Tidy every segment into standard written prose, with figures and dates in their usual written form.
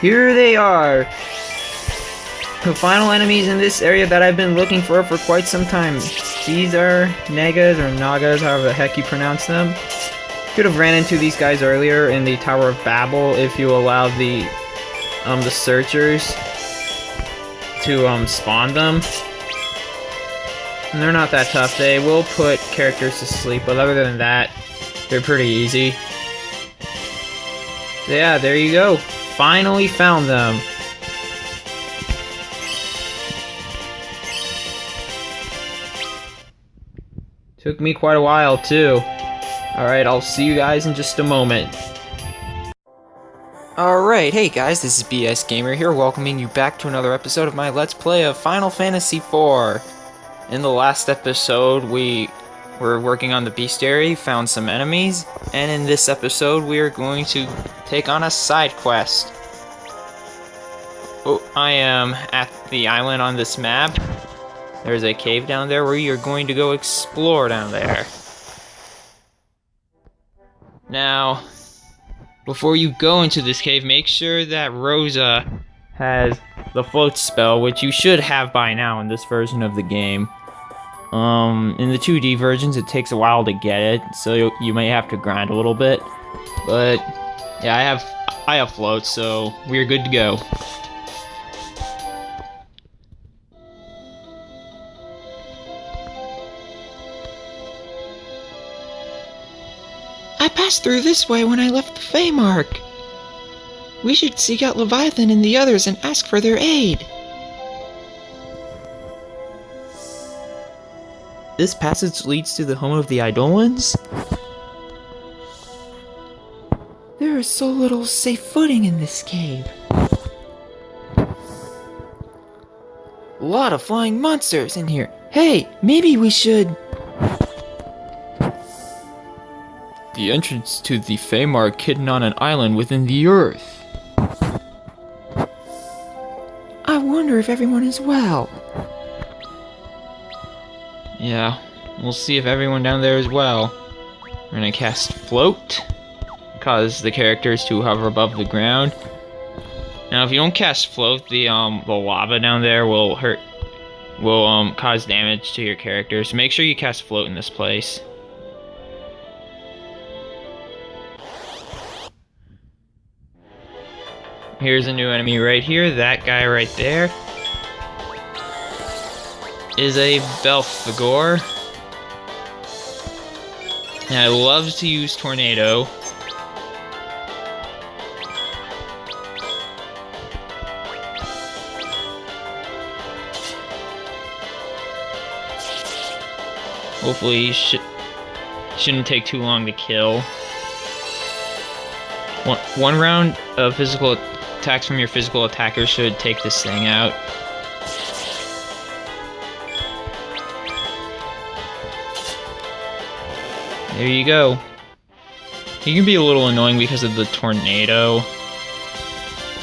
Here they are. The final enemies in this area that I've been looking for quite some time. These are Nagas, or Nagas, however the heck you pronounce them. Could have ran into these guys earlier in the Tower of Babel if you allowed the searchers to spawn them. And they're not that tough. They will put characters to sleep, but other than that, they're pretty easy. So yeah, there you go. Finally found them. Took me quite a while too. Alright, I'll see you guys in just a moment. Alright, hey guys, this is BS Gamer here, welcoming you back to another episode of my Let's Play of Final Fantasy IV. In the last episode, we were working on the bestiary, found some enemies, and in this episode, we are going to take on a side quest. Oh, I am at the island on this map. There's a cave down there where you're going to go explore down there. Now, before you go into this cave, make sure that Rosa has the float spell, which you should have by now in this version of the game. In the 2D versions, it takes a while to get it, so you may have to grind a little bit. But yeah, I have float, so we're good to go. I passed through this way when I left the Feymarch. We should seek out Leviathan and the others and ask for their aid. This passage leads to the home of the Eidolons? There is so little safe footing in this cave. A lot of flying monsters in here. Hey, maybe we should... The entrance to the Feymarch hidden on an island within the earth. I wonder if everyone is well. Yeah, we'll see if everyone down there is well. We're gonna cast Float, cause the characters to hover above the ground. Now, if you don't cast Float, the lava down there will cause damage to your characters. So make sure you cast Float in this place. Here's a new enemy right here. That guy right there is a Belphegor. And I love to use Tornado. Hopefully, shouldn't take too long to kill. One round of physical attacks from your physical attacker should take this thing out. There you go. He can be a little annoying because of the tornado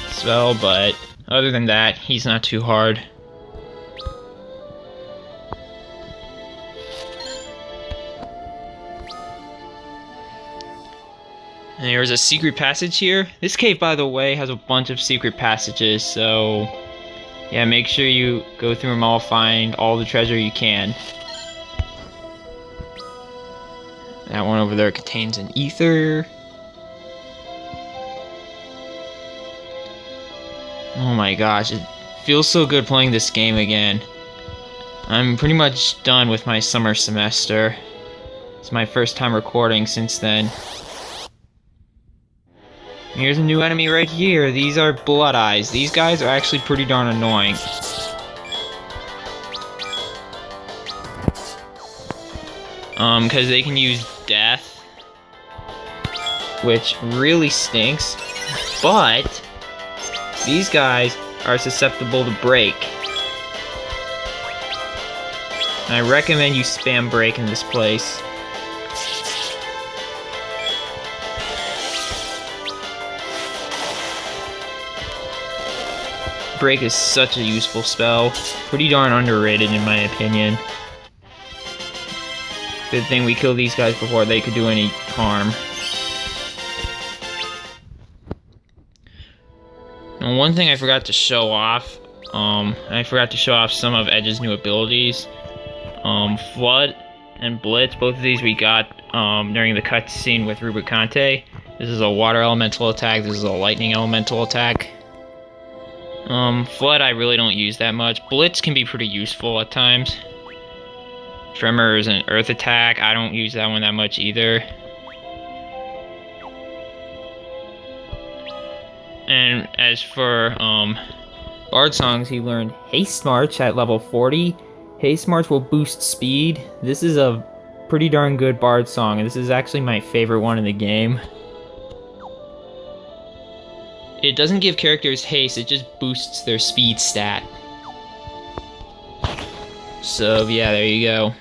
spell, but other than that, he's not too hard. And there's a secret passage here. This cave, by the way, has a bunch of secret passages, so yeah, make sure you go through them all, find all the treasure you can. That one over there contains an ether. Oh my gosh, it feels so good playing this game again. I'm pretty much done with my summer semester. It's my first time recording since then. Here's a new enemy right here. These are Blood Eyes. These guys are actually pretty darn annoying. Because they can use death, which really stinks, but these guys are susceptible to break. And I recommend you spam break in this place. Break is such a useful spell. Pretty darn underrated in my opinion. Good thing we killed these guys before they could do any harm. And one thing I forgot to show off, some of Edge's new abilities. Flood and Blitz, both of these we got during the cutscene with Rubicante. This is a water elemental attack, this is a lightning elemental attack. Flood I really don't use that much. Blitz can be pretty useful at times. Tremor is an earth attack, I don't use that one that much either. And as for Bard songs, he learned Haste March at level 40. Haste March will boost speed. This is a pretty darn good Bard song, and this is actually my favorite one in the game. It doesn't give characters haste, it just boosts their speed stat. So yeah, there you go.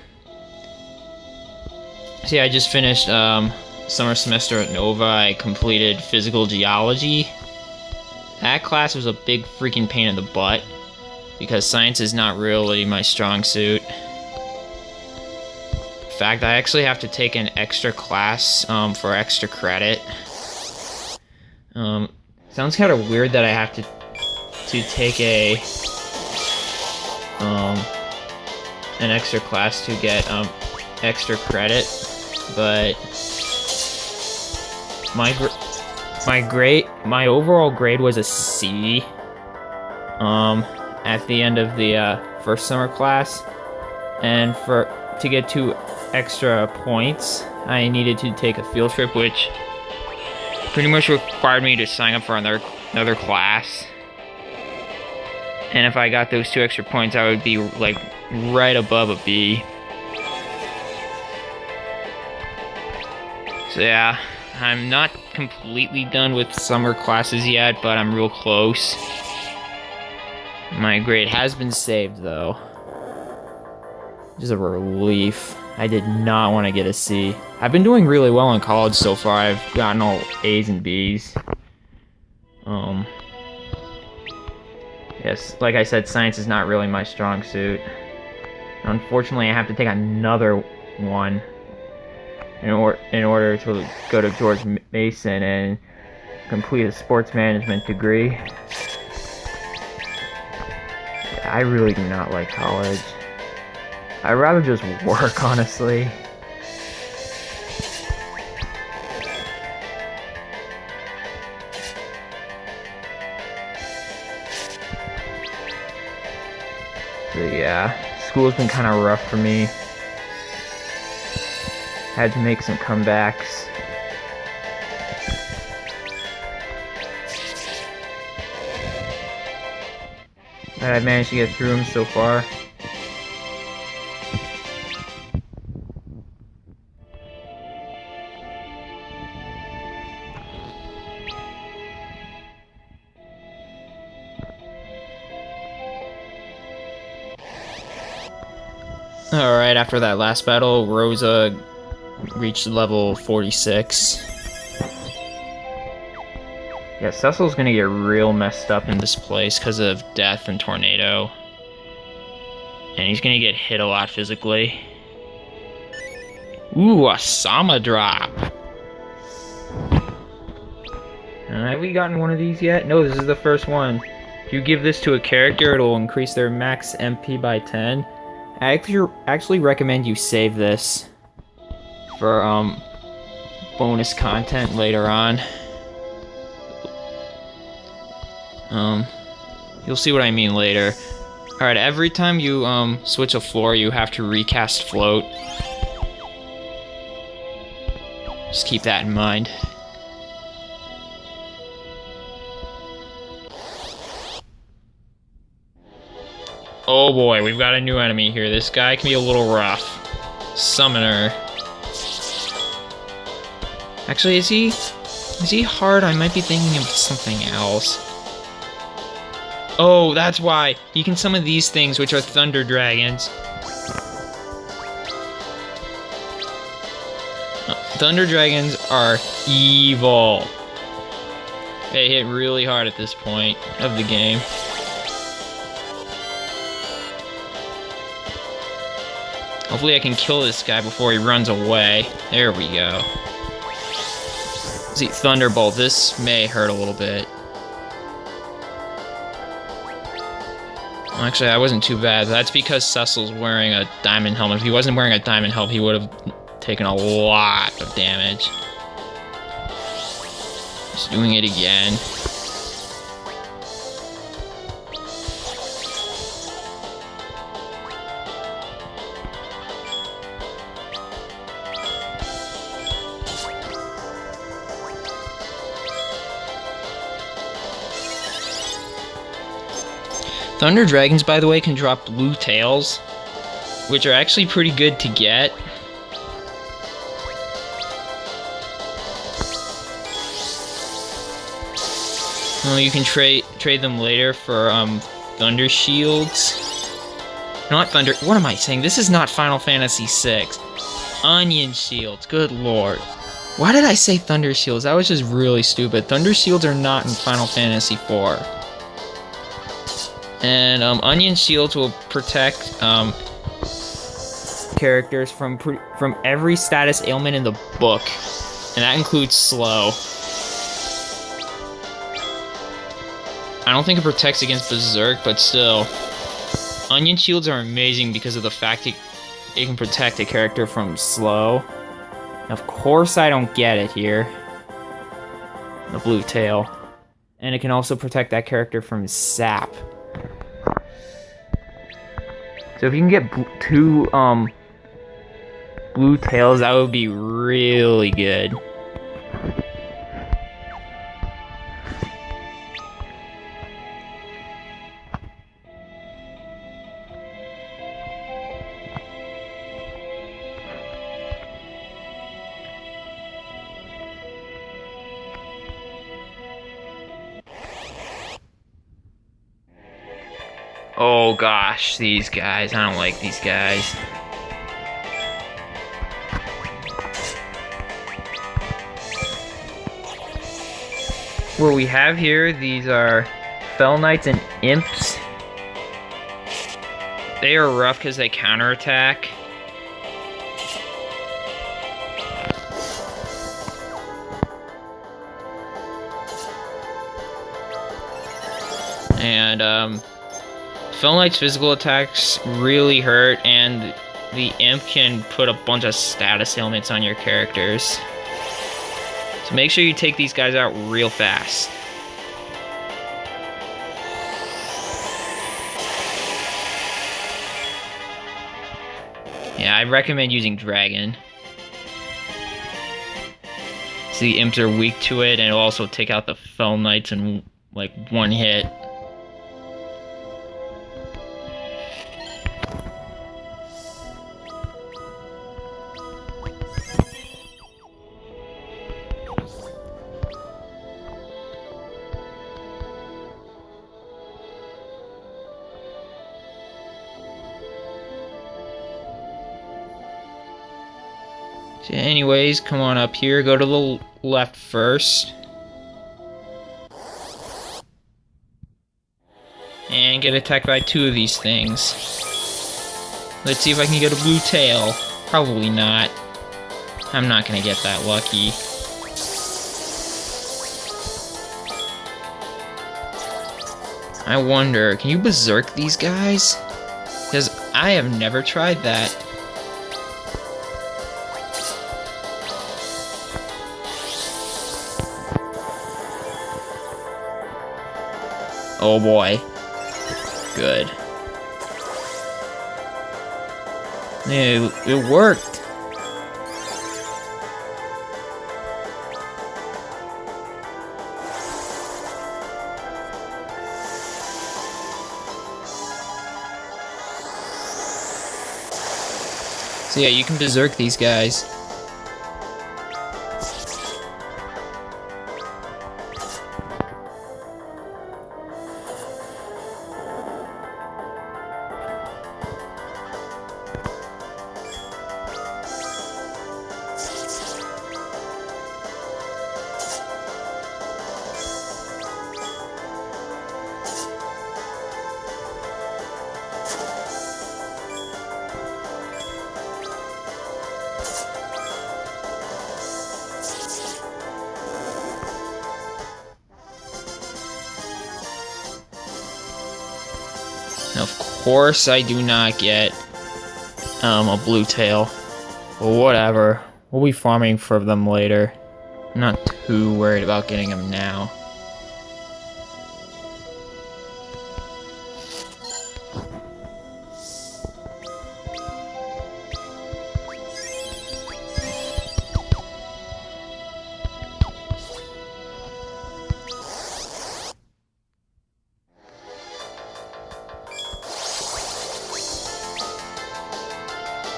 So yeah, I just finished summer semester at Nova. I completed physical geology. That class was a big freaking pain in the butt, because science is not really my strong suit. In fact, I actually have to take an extra class for extra credit. Sounds kind of weird that I have to take an extra class to get extra credit, but my overall grade was a C. At the end of the first summer class, and to get 2 extra points, I needed to take a field trip, which pretty much required me to sign up for another class. And if I got those 2 extra points, I would be like right above a B. So yeah, I'm not completely done with summer classes yet, but I'm real close. My grade has been saved, though. Just a relief. I did not want to get a C. I've been doing really well in college so far. I've gotten all A's and B's. Yes, like I said, science is not really my strong suit. Unfortunately, I have to take another one in order to go to George Mason and complete a sports management degree. I really do not like college. I'd rather just work, honestly. So yeah, school's been kind of rough for me. Had to make some comebacks. But I've managed to get through them so far. Alright, after that last battle, Rosa reached level 46. Yeah, Cecil's gonna get real messed up in this place because of death and tornado. And he's gonna get hit a lot physically. Ooh, a Sama drop! Have we gotten one of these yet? No, this is the first one. If you give this to a character, it'll increase their max MP by 10. I actually recommend you save this for bonus content later on. You'll see what I mean later. Alright, every time you switch a floor, you have to recast float. Just keep that in mind. Oh boy, we've got a new enemy here. This guy can be a little rough. Summoner. Actually, is he hard? I might be thinking of something else. Oh, that's why. He can summon these things, which are thunder dragons. Thunder dragons are evil. They hit really hard at this point of the game. Hopefully I can kill this guy before he runs away. There we go. See, Thunderbolt. This may hurt a little bit. Well, actually, I wasn't too bad. That's because Cecil's wearing a diamond helmet. If he wasn't wearing a diamond helmet, he would have taken a lot of damage. Just doing it again. Thunder Dragons, by the way, can drop blue tails, which are actually pretty good to get. Well, you can trade them later for Thunder Shields. Not Thunder. What am I saying? This is not Final Fantasy VI. Onion Shields. Good lord. Why did I say Thunder Shields? That was just really stupid. Thunder Shields are not in Final Fantasy IV. And Onion Shields will protect characters from every status ailment in the book, and that includes slow. I don't think it protects against Berserk, but still. Onion Shields are amazing because of the fact it can protect a character from slow. Of course I don't get it here. The blue tail. And it can also protect that character from sap. So if you can get two blue tails, that would be really good. Oh gosh, these guys. I don't like these guys. What we have here, these are Fell Knights and Imps. They are rough because they counterattack. And Fell Knight's physical attacks really hurt, and the Imp can put a bunch of status ailments on your characters. So make sure you take these guys out real fast. Yeah, I recommend using Dragon. So the Imps are weak to it, and it'll also take out the Fell Knights in like one hit. So anyways, come on up here, go to the left first. And get attacked by two of these things. Let's see if I can get a blue tail. Probably not. I'm not gonna get that lucky. I wonder, can you berserk these guys? Because I have never tried that. Oh boy. Good. It worked. So yeah, you can berserk these guys. Of course I do not get a blue tail. But whatever. We'll be farming for them later. I'm not too worried about getting them now.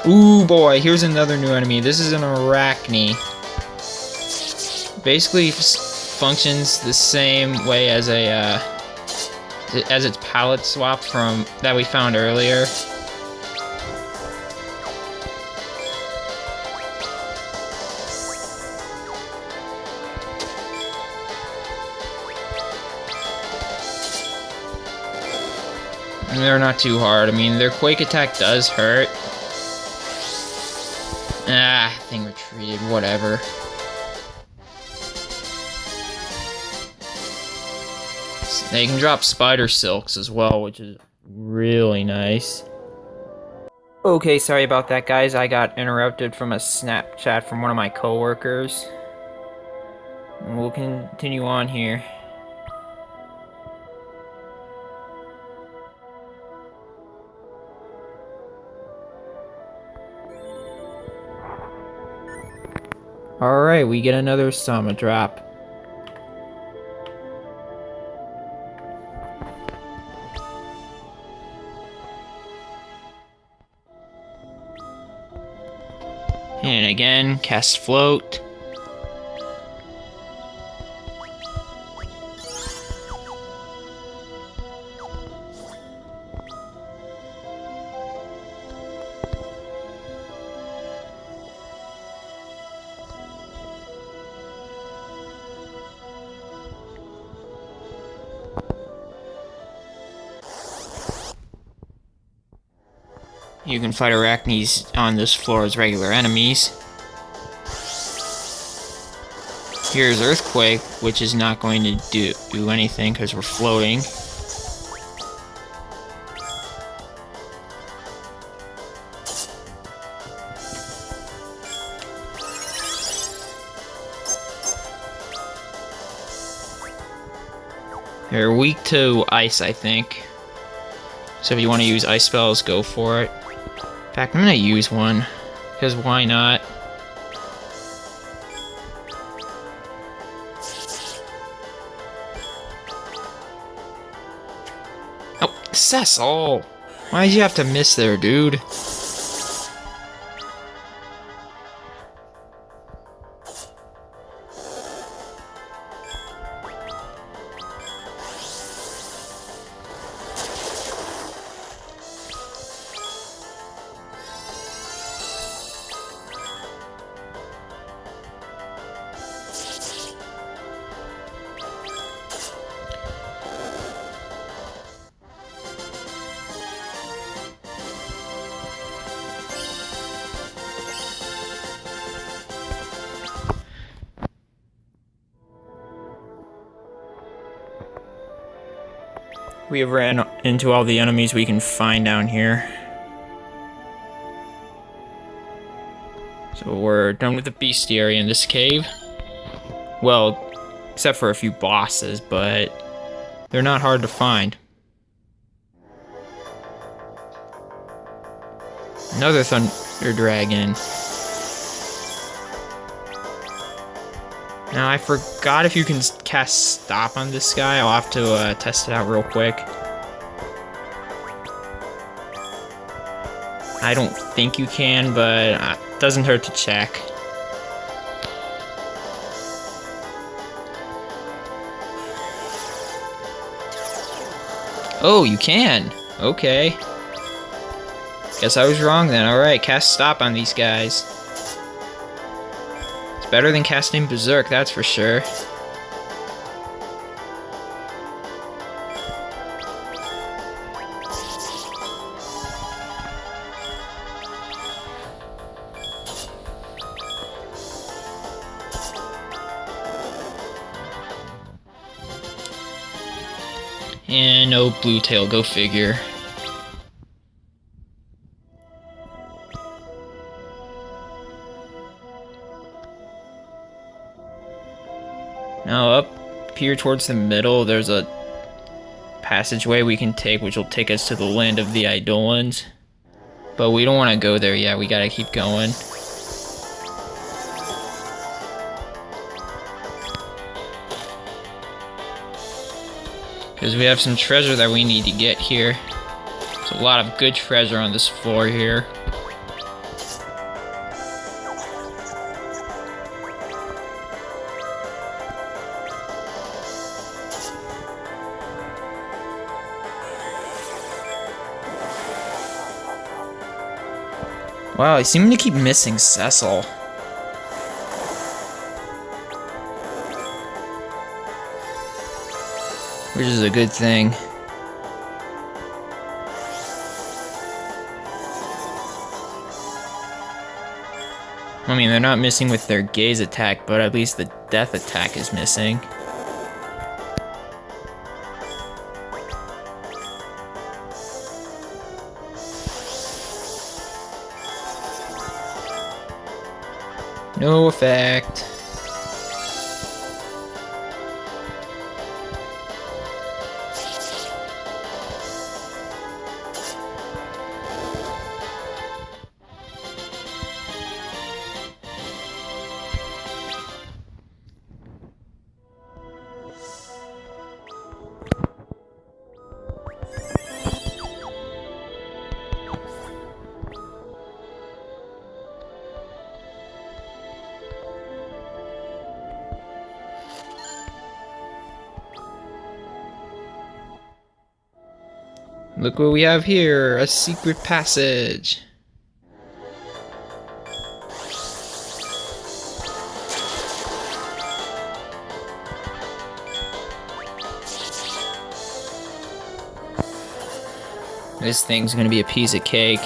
Ooh boy, here's another new enemy. This is an Arachne. Basically functions the same way as its palette swap from that we found earlier. And they're not too hard. I mean, their quake attack does hurt. Ah, thing retreated, whatever. They can drop spider silks as well, which is really nice. Okay, sorry about that, guys. I got interrupted from a Snapchat from one of my coworkers. And we'll continue on here. Alright, we get another Sama drop. And again, cast float. You can fight Arachnes on this floor as regular enemies. Here's Earthquake, which is not going to do anything because we're floating. They're weak to ice, I think. So if you want to use ice spells, go for it. In fact, I'm gonna use one, because why not? Oh, Cecil! Why'd you have to miss there, dude? We have ran into all the enemies we can find down here. So we're done with the bestiary in this cave. Well, except for a few bosses, but they're not hard to find. Another thunder dragon. Now, I forgot if you can cast stop on this guy. I'll have to test it out real quick. I don't think you can, but it doesn't hurt to check. Oh, you can. Okay. Guess I was wrong then. Alright, cast stop on these guys. Better than casting Berserk, that's for sure. And no blue tail, go figure. Now up here towards the middle, there's a passageway we can take, which will take us to the land of the Eidolons. But we don't want to go there yet, we gotta keep going. Because we have some treasure that we need to get here. There's a lot of good treasure on this floor here. Wow, I seem to keep missing Cecil. Which is a good thing. I mean, they're not missing with their gaze attack, but at least the death attack is missing. No effect. Look what we have here, a secret passage. This thing's gonna be a piece of cake.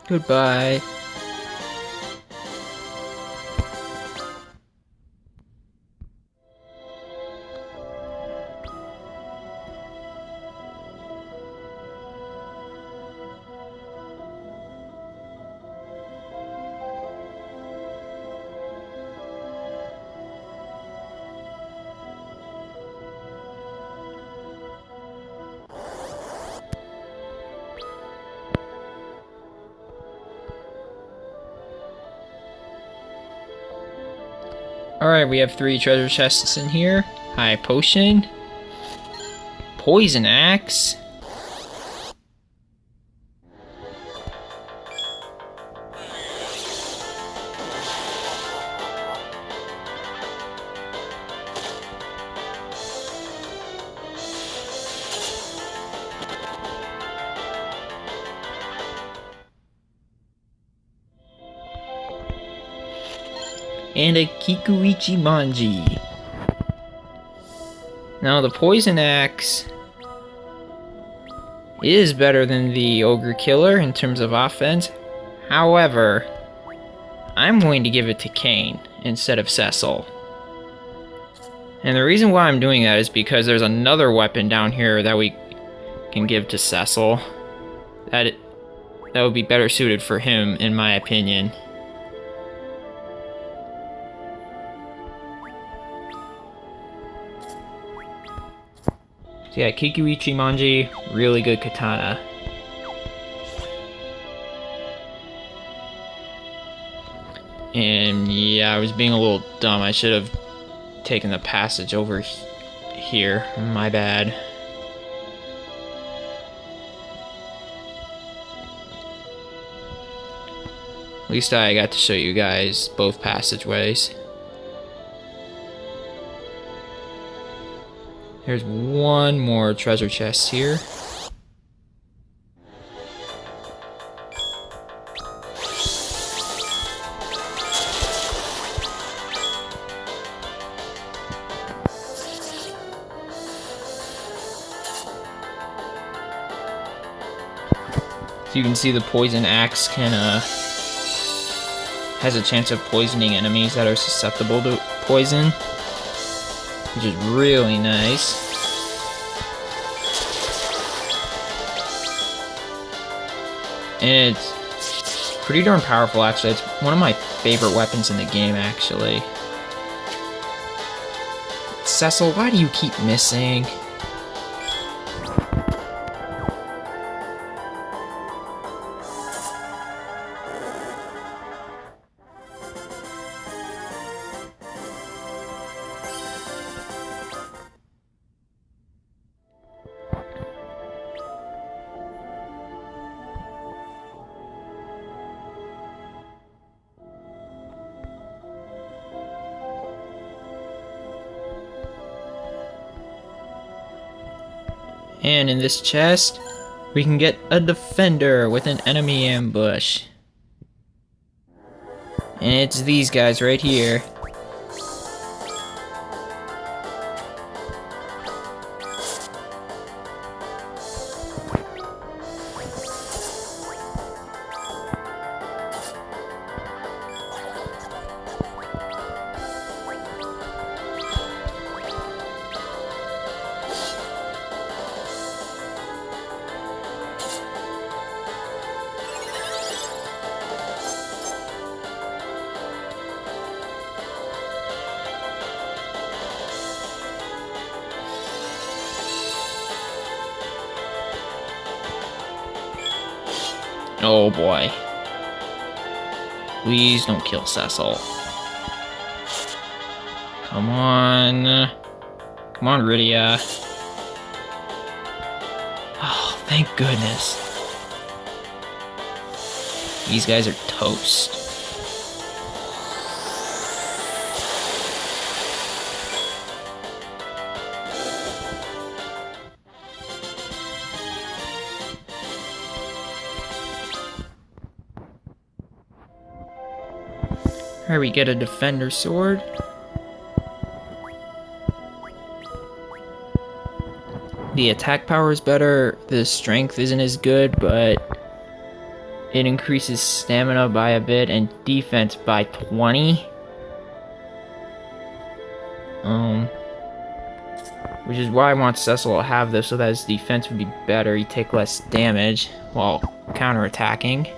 Goodbye. Alright, we have 3 treasure chests in here. High potion. Poison axe. And a Kikuichi Manji. Now the poison axe is better than the ogre killer in terms of offense. However, I'm going to give it to Kane instead of Cecil. And the reason why I'm doing that is because there's another weapon down here that we can give to Cecil that would be better suited for him, in my opinion. So yeah, Kikuichi Manji, really good katana. And yeah, I was being a little dumb. I should have taken the passage over here. My bad. At least I got to show you guys both passageways. There's one more treasure chest here. So you can see the poison axe can has a chance of poisoning enemies that are susceptible to poison, which is really nice. And it's pretty darn powerful, actually. It's one of my favorite weapons in the game, actually. Cecil, why do you keep missing? And in this chest, we can get a defender with an enemy ambush. And it's these guys right here. Oh boy. Please don't kill Cecil. Come on. Come on, Rydia. Oh, thank goodness. These guys are toast. Here we get a defender sword. The attack power is better, the strength isn't as good, but it increases stamina by a bit and defense by 20. Which is why I want Cecil to have this, so that his defense would be better. He'd take less damage while counterattacking.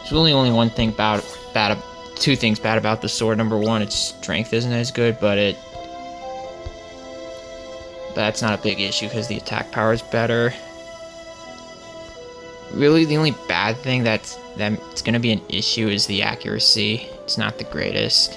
There's really only one thing two things bad about the sword. Number one, its strength isn't as good, but that's not a big issue because the attack power is better. Really, the only bad thing that's going to be an issue is the accuracy. It's not the greatest.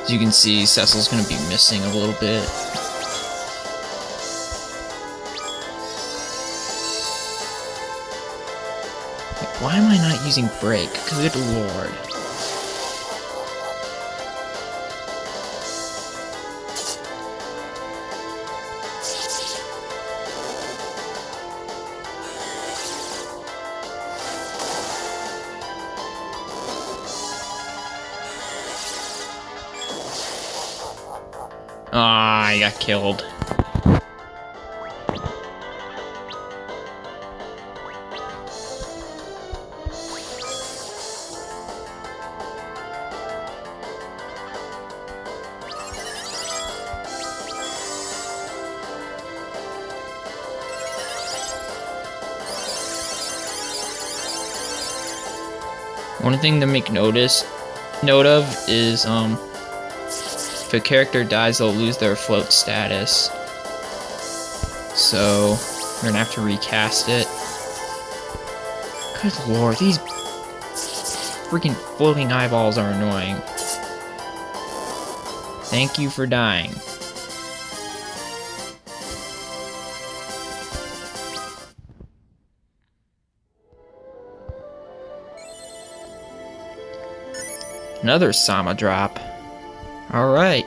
As you can see, Cecil's going to be missing a little bit. Why am I not using break? Good lord. Ah, I got killed. One thing to make note of is if a character dies, they'll lose their float status. So we're gonna have to recast it. Good lord, these freaking floating eyeballs are annoying. Thank you for dying. Another Sama drop. Alright.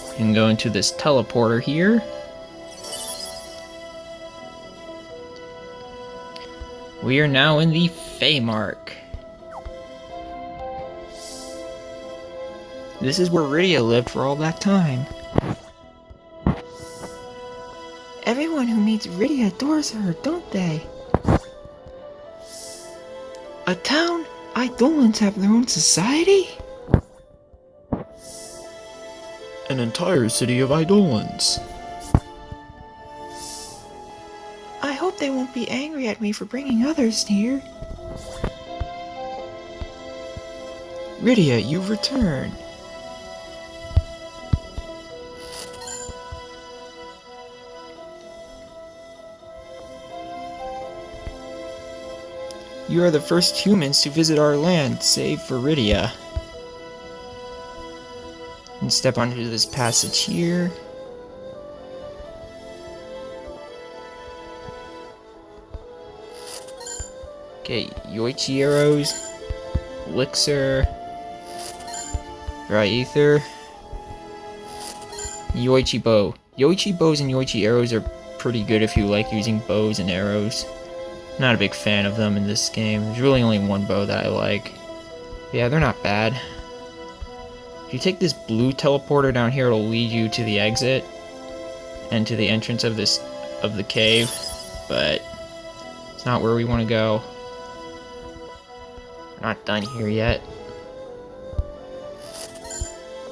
You can go into this teleporter here. We are now in the Feymarch. This is where Rydia lived for all that time. Everyone who meets Rydia adores her, don't they? A town? Eidolons have their own society? An entire city of Eidolons. I hope they won't be angry at me for bringing others here. Rydia, you've returned. You are the first humans to visit our land, save for Rydia. And step onto this passage here. Okay, Yoichi arrows, elixir, dry ether, Yoichi bow. Yoichi bows and Yoichi arrows are pretty good if you like using bows and arrows. Not a big fan of them in this game. There's really only one bow that I like. Yeah, they're not bad. If you take this blue teleporter down here, it'll lead you to the exit and to the entrance of the cave, but it's not where we want to go. We're not done here yet.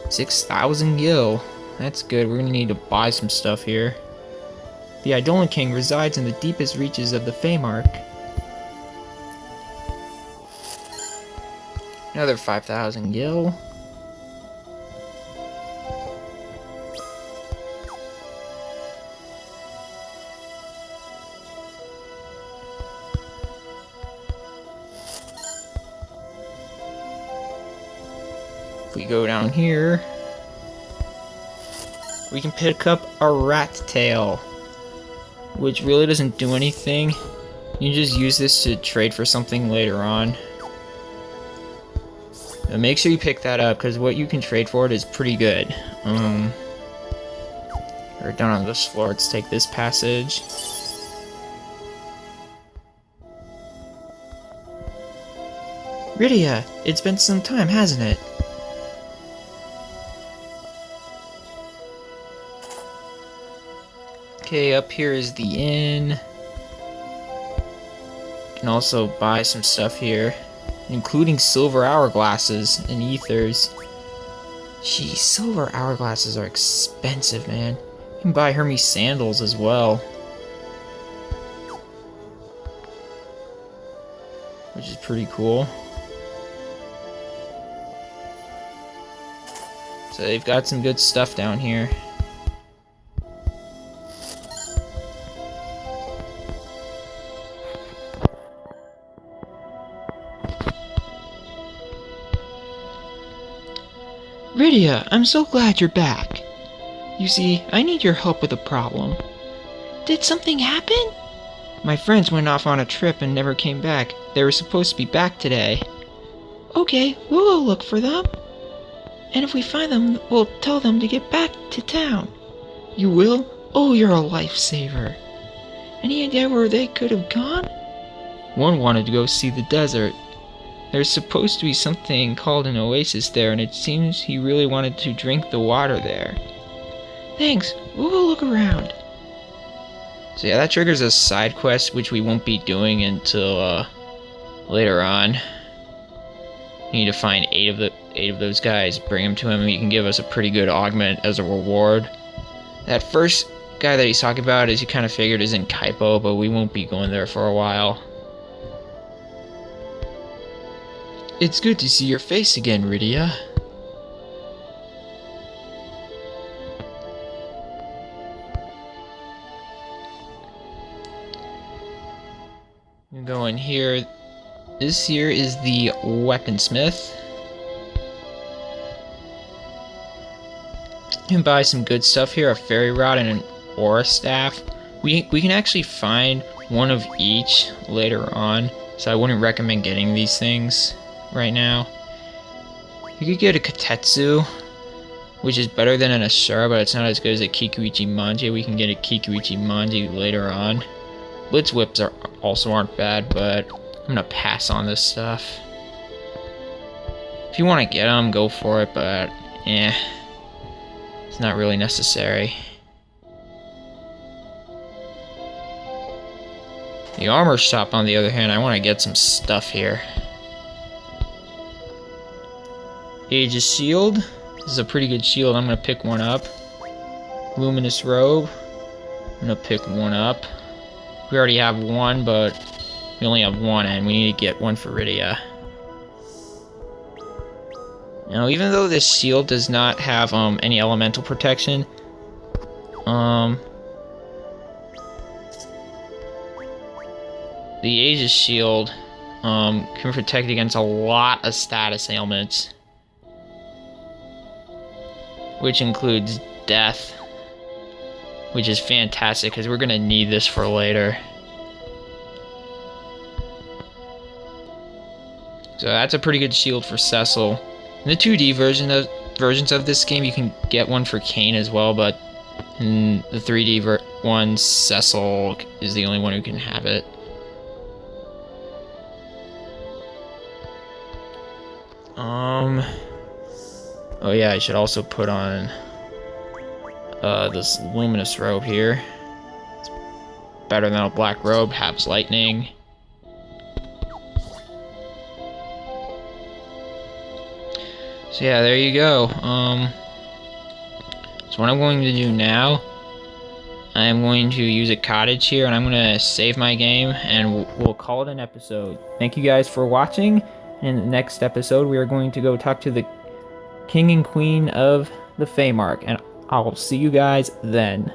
6,000 gil. That's good. We're gonna need to buy some stuff here. The Eidolon King resides in the deepest reaches of the Feymarch. Another 5,000 gil. If we go down here, we can pick up a rat tail, which really doesn't do anything. You can just use this to trade for something later on. And make sure you pick that up, because what you can trade for it is pretty good. We're down on this floor. Let's take this passage. Rydia, it's been some time, hasn't it? Okay, up here is the inn. Can also buy some stuff here, including silver hourglasses and ethers. Geez, silver hourglasses are expensive, man. You can buy Hermes sandals as well, which is pretty cool. So they've got some good stuff down here. Rydia, I'm so glad you're back. You see, I need your help with a problem. Did something happen? My friends went off on a trip and never came back. They were supposed to be back today. Okay, we'll go look for them. And if we find them, we'll tell them to get back to town. You will? Oh, you're a lifesaver. Any idea where they could have gone? One wanted to go see the desert. There's supposed to be something called an oasis there, and it seems he really wanted to drink the water there. Thanks, we'll go look around. So yeah, that triggers a side quest, which we won't be doing until later on. We need to find eight of those guys, bring them to him, and he can give us a pretty good augment as a reward. That first guy that he's talking about, as you kind of figured, is in Kaipo, but we won't be going there for a while. It's good to see your face again, Rydia. You go in here. This here is the weaponsmith. You can buy some good stuff here, a fairy rod and an aura staff. We can actually find one of each later on. so I wouldn't recommend getting these things right now. You could get a Katetsu, which is better than an Asura, but it's not as good as a Kikuichi Manji. We can get a Kikuichi Manji later on. Blitz Whips also aren't bad, but I'm gonna pass on this stuff. If you want to get them, go for it, but it's not really necessary. The armor shop, on the other hand, I want to get some stuff here. Aegis Shield. This is a pretty good shield. I'm going to pick one up. Luminous Robe. I'm going to pick one up. We already have one, but we only have one, and we need to get one for Rydia. Now, even though this shield does not have any elemental protection, the Aegis Shield can protect against a lot of status ailments, which includes death, which is fantastic because we're going to need this for later. So that's a pretty good shield for Cecil. In the 2D versions of this game, you can get one for Kain as well, but in the 3D one, Cecil is the only one who can have it. Oh yeah, I should also put on this luminous robe here. It's better than a black robe, has lightning. So yeah, there you go. So what I'm going to do now, I'm going to use a cottage here, and I'm going to save my game, and we'll call it an episode. Thank you guys for watching. In the next episode, we are going to go talk to the King and Queen of the Feymarch, and I'll see you guys then.